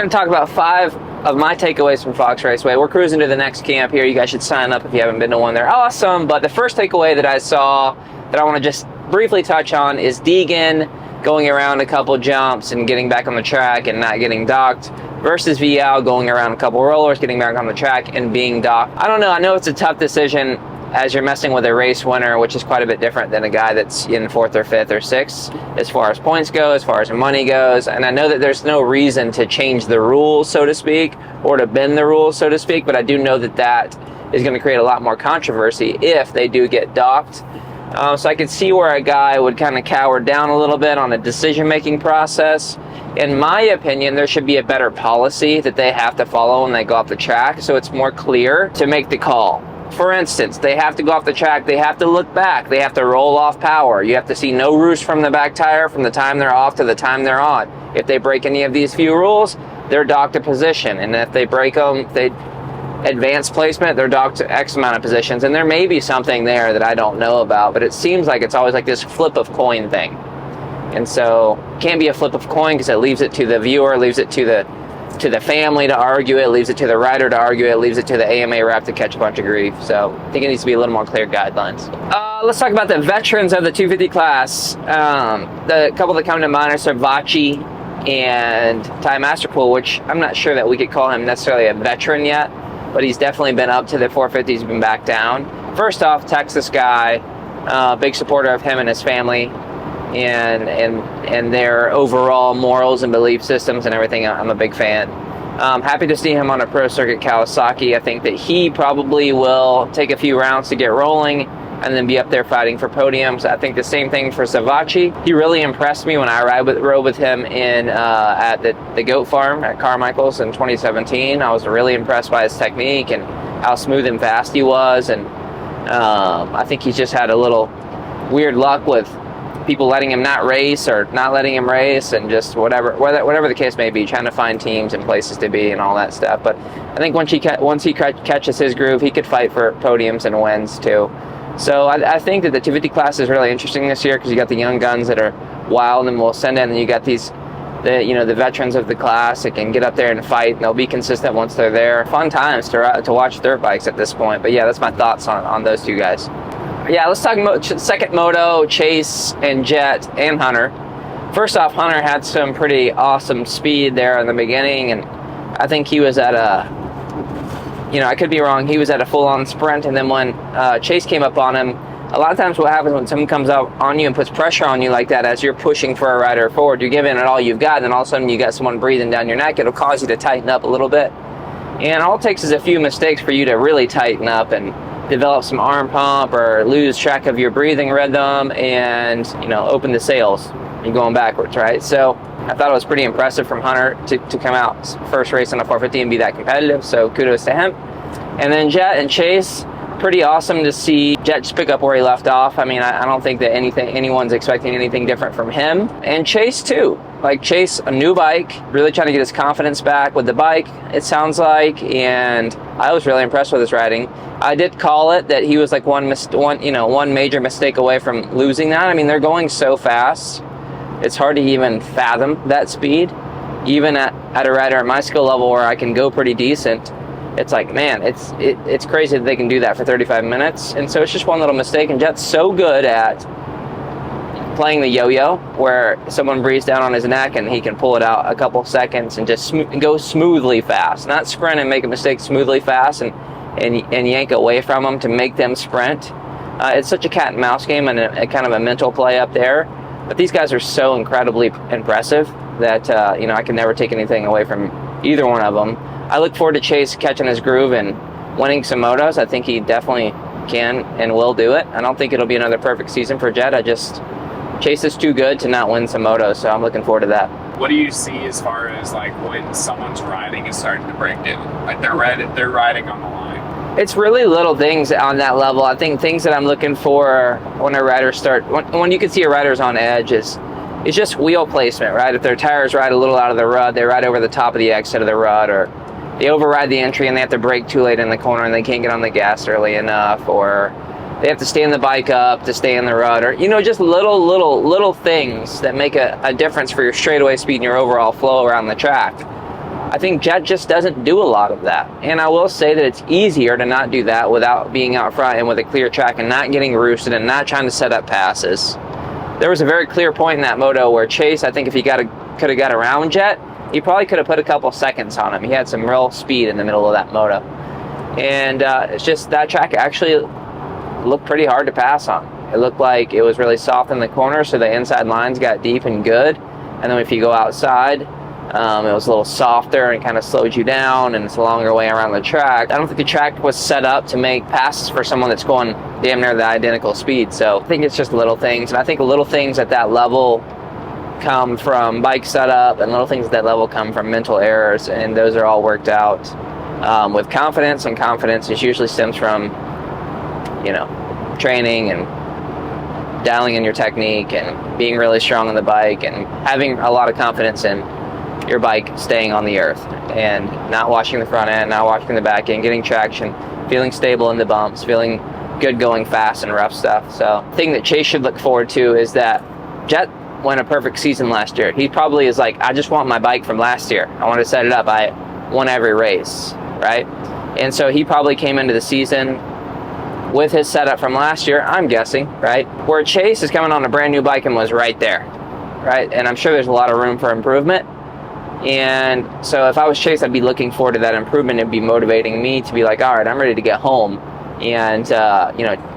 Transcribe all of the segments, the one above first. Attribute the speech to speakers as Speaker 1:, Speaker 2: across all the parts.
Speaker 1: We're going to talk about 5 of my takeaways from Fox Raceway. We're cruising to the next camp here. You guys should sign up if you haven't been to one. They're awesome. But the first takeaway that I saw that I want to just briefly touch on is Deegan going around a couple jumps and getting back on the track and not getting docked versus Vial going around a couple rollers, getting back on the track and being docked. I don't know. I know it's a tough decision as you're messing with a race winner, which is quite a bit different than a guy that's in 4th or 5th or 6th as far as points go, as far as money goes. And I know that there's no reason to change the rules, so to speak, or to bend the rules, so to speak, but I do know that that is going to create a lot more controversy if they do get docked. So I could see where a guy would kind of cower down a little bit on the decision-making process. In my opinion, there should be a better policy that they have to follow when they go off the track, so it's more clear to make the call. For instance, they have to go off the track, they have to look back, they have to roll off power. You have to see no roost from the back tire from the time they're off to the time they're on. If they break any of these few rules, they're docked a position. And if they break them, they advance placement, they're docked to X amount of positions. And there may be something there that I don't know about, but it seems like it's always like this flip of coin thing. And so it can't be a flip of coin because it leaves it to the viewer, leaves it to the family to argue it, leaves it to the rider to argue it, leaves it to the AMA rep to catch a bunch of grief. So I think it needs to be a little more clear guidelines. Let's talk about the veterans of the 250 class. The couple that come to mind are Savachi and Ty Masterpool, which I'm not sure that we could call him necessarily a veteran yet, but he's definitely been up to the 450s, he's been back down. First off, Texas guy, big supporter of him and his family and their overall morals and belief systems and everything. I'm a big fan. Happy to see him on a pro circuit Kawasaki. I think that he probably will take a few rounds to get rolling and then be up there fighting for podiums. I think the same thing for Savachi. He really impressed me when I rode with him at the goat farm at Carmichael's in 2017. I was really impressed by his technique and how smooth and fast he was. And I think he's just had a little weird luck with people letting him not race or not letting him race, and just whatever the case may be, trying to find teams and places to be and all that stuff. But I think once he catches his groove, he could fight for podiums and wins too. So I think that the 250 class is really interesting this year because you got the young guns that are wild and will send in, and you got the veterans of the class that can get up there and fight, and they'll be consistent once they're there. Fun times to watch dirt bikes at this point. But yeah, that's my thoughts on those two guys. Yeah, let's talk second moto, Chase and Jet and Hunter. First off, Hunter had some pretty awesome speed there in the beginning, and I think he was at I could be wrong, he was at a full-on sprint, and then when Chase came up on him, a lot of times what happens when someone comes up on you and puts pressure on you like that as you're pushing for a rider forward, you're giving it all you've got, and then all of a sudden you got someone breathing down your neck, it'll cause you to tighten up a little bit. And all it takes is a few mistakes for you to really tighten up and develop some arm pump or lose track of your breathing rhythm and, open the sails. You're going backwards, right? So I thought it was pretty impressive from Hunter to come out first race on a 450 and be that competitive. So kudos to him. And then Jet and Chase, pretty awesome to see Jet just pick up where he left off. I mean, I don't think that anyone's expecting anything different from him. And Chase too. Like Chase, a new bike, really trying to get his confidence back with the bike, it sounds like, and I was really impressed with his riding. I did call it that he was like one major mistake away from losing that. I mean, they're going so fast, it's hard to even fathom that speed. Even at a rider at my skill level where I can go pretty decent, it's like, man, it's crazy that they can do that for 35 minutes. And so it's just one little mistake, and Jet's so good at playing the yo-yo where someone breathes down on his neck and he can pull it out a couple seconds and just go smoothly fast, not sprint and make a mistake, smoothly fast and yank away from them to make them sprint. It's such a cat and mouse game and a kind of a mental play up there, but these guys are so incredibly impressive that I can never take anything away from either one of them. I look forward to Chase catching his groove and winning some motos. I think he definitely can and will do it. I don't think it'll be another perfect season for Jet. Chase is too good to not win some motos, so I'm looking forward to that.
Speaker 2: What do you see as far as like when someone's riding is starting to break down? Like they're riding on the line.
Speaker 1: It's really little things on that level. I think things that I'm looking for when a rider when you can see a rider's on edge is just wheel placement, right? If their tires ride a little out of the rut, they ride over the top of the exit of the rut, or they override the entry and they have to brake too late in the corner and they can't get on the gas early enough, or they have to stand the bike up to stay in the rut, or just little things that make a difference for your straightaway speed and your overall flow around the track. I think Jet just doesn't do a lot of that. And I will say that it's easier to not do that without being out front and with a clear track and not getting roosted and not trying to set up passes. There was a very clear point in that moto where Chase, I think if he could have got around Jet, he probably could have put a couple seconds on him. He had some real speed in the middle of that moto. And it's just that track actually looked pretty hard to pass on. It looked like it was really soft in the corner, so the inside lines got deep and good. And then if you go outside, it was a little softer and kind of slowed you down, and it's a longer way around the track. I don't think the track was set up to make passes for someone that's going damn near the identical speed. So I think it's just little things. And I think little things at that level come from bike setup, and little things at that level come from mental errors, and those are all worked out with confidence, and confidence is usually stems from, training and dialing in your technique and being really strong on the bike and having a lot of confidence in your bike staying on the earth and not washing the front end, not washing the back end, getting traction, feeling stable in the bumps, feeling good going fast and rough stuff. So the thing that Chase should look forward to is that Jet won a perfect season last year. He probably is like, I just want my bike from last year. I want to set it up. I won every race, right? And so he probably came into the season with his setup from last year, I'm guessing, right? Where Chase is coming on a brand new bike and was right there, right? And I'm sure there's a lot of room for improvement. And so if I was Chase, I'd be looking forward to that improvement. It'd be motivating me to be like, all right, I'm ready to get home and,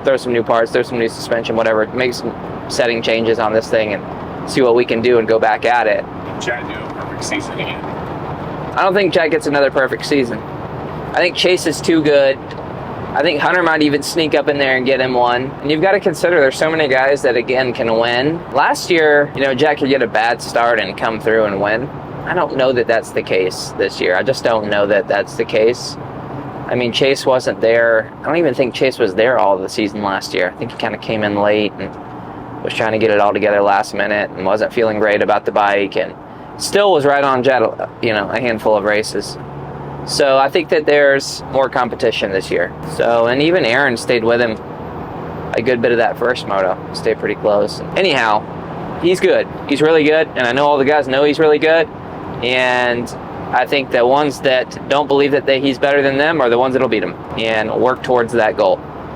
Speaker 1: throw some new parts, throw some new suspension, whatever, make some setting changes on this thing and see what we can do and go back at it.
Speaker 2: Chad do a perfect season again.
Speaker 1: I don't think Chad gets another perfect season. I think Chase is too good. I think Hunter might even sneak up in there and get him one. And you've got to consider there's so many guys that, again, can win. Last year, Jack could get a bad start and come through and win. I don't know that that's the case this year. I just don't know that that's the case. I mean, Chase wasn't there. I don't even think Chase was there all of the season last year. I think he kind of came in late and was trying to get it all together last minute and wasn't feeling great about the bike and still was right on Jet, a handful of races. So I think that there's more competition this year. So, and even Aaron stayed with him a good bit of that first moto. Stayed pretty close. Anyhow, he's good. He's really good, and I know all the guys know he's really good. And I think the ones that don't believe that he's better than them are the ones that'll beat him and work towards that goal.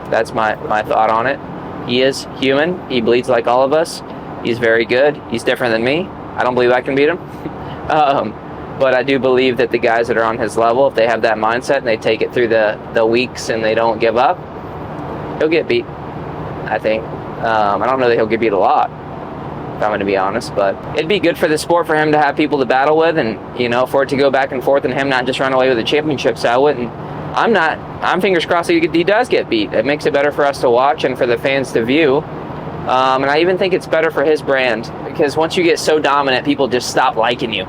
Speaker 1: That's my thought on it. He is human. He bleeds like all of us. He's very good. He's different than me. I don't believe I can beat him. But I do believe that the guys that are on his level, if they have that mindset and they take it through the weeks and they don't give up, he'll get beat, I think. I don't know that he'll get beat a lot, if I'm going to be honest, but it'd be good for the sport for him to have people to battle with and, for it to go back and forth and him not just run away with the championship. So I'm fingers crossed that he does get beat. It makes it better for us to watch and for the fans to view. And I even think it's better for his brand because once you get so dominant, people just stop liking you.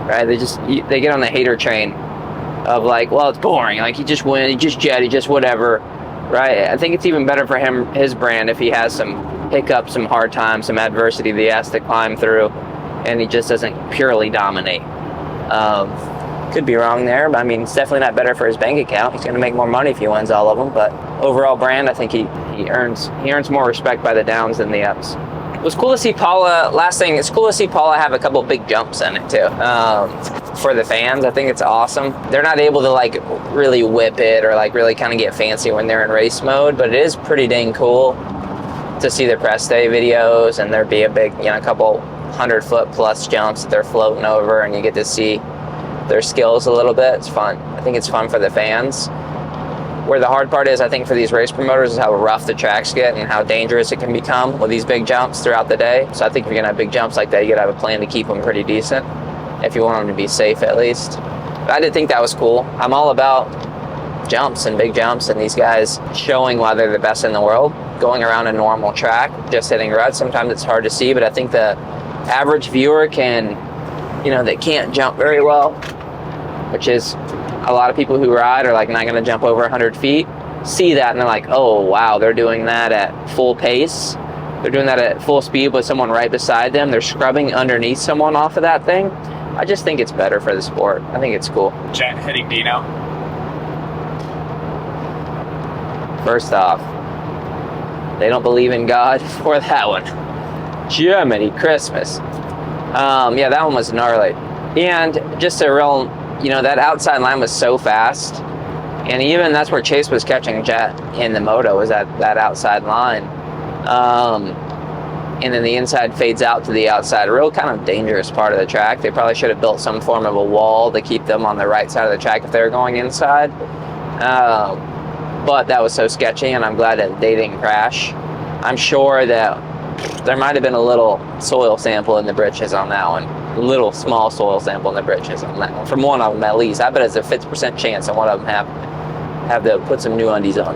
Speaker 1: Right? They get on the hater train of like, well, it's boring. Like he just win, he just jet, he just whatever. Right? I think it's even better for his brand if he has some hiccups, some hard times, some adversity that he has to climb through, and he just doesn't purely dominate. Could be wrong there, but I mean, it's definitely not better for his bank account. He's going to make more money if he wins all of them. But overall brand, I think he earns more respect by the downs than the ups. It was cool to see Paula. Last thing, it's cool to see Paula have a couple big jumps in it too. For the fans, I think it's awesome. They're not able to like really whip it or like really kind of get fancy when they're in race mode, but it is pretty dang cool to see their press day videos and there be a big, a couple 100-foot plus jumps that they're floating over, and you get to see their skills a little bit. It's fun. I think it's fun for the fans. Where the hard part is, I think, for these race promoters is how rough the tracks get and how dangerous it can become with these big jumps throughout the day. So I think if you're going to have big jumps like that, you got to have a plan to keep them pretty decent if you want them to be safe at least. But I did think that was cool. I'm all about jumps and big jumps and these guys showing why they're the best in the world, going around a normal track, just hitting ruts. Sometimes it's hard to see, but I think the average viewer can, they can't jump very well, which is a lot of people who ride are like not going to jump over 100 feet, see that and they're like, oh wow, they're doing that at full pace. They're doing that at full speed with someone right beside them. They're scrubbing underneath someone off of that thing. I just think it's better for the sport. I think it's cool.
Speaker 2: Jet hitting Dino.
Speaker 1: First off, they don't believe in God for that one. Jiminy Christmas. Yeah, that one was gnarly. And just a real, that outside line was so fast. And even that's where Chase was catching Jet in the moto, was that outside line. And then the inside fades out to the outside, a real kind of dangerous part of the track. They probably should have built some form of a wall to keep them on the right side of the track if they were going inside. But that was so sketchy, and I'm glad that they didn't crash. I'm sure that there might have been a little soil sample in the britches on that one. A little small soil sample in the britches on that one. From one of them at least. I bet it's a 50% chance on one of them have to put some new undies on.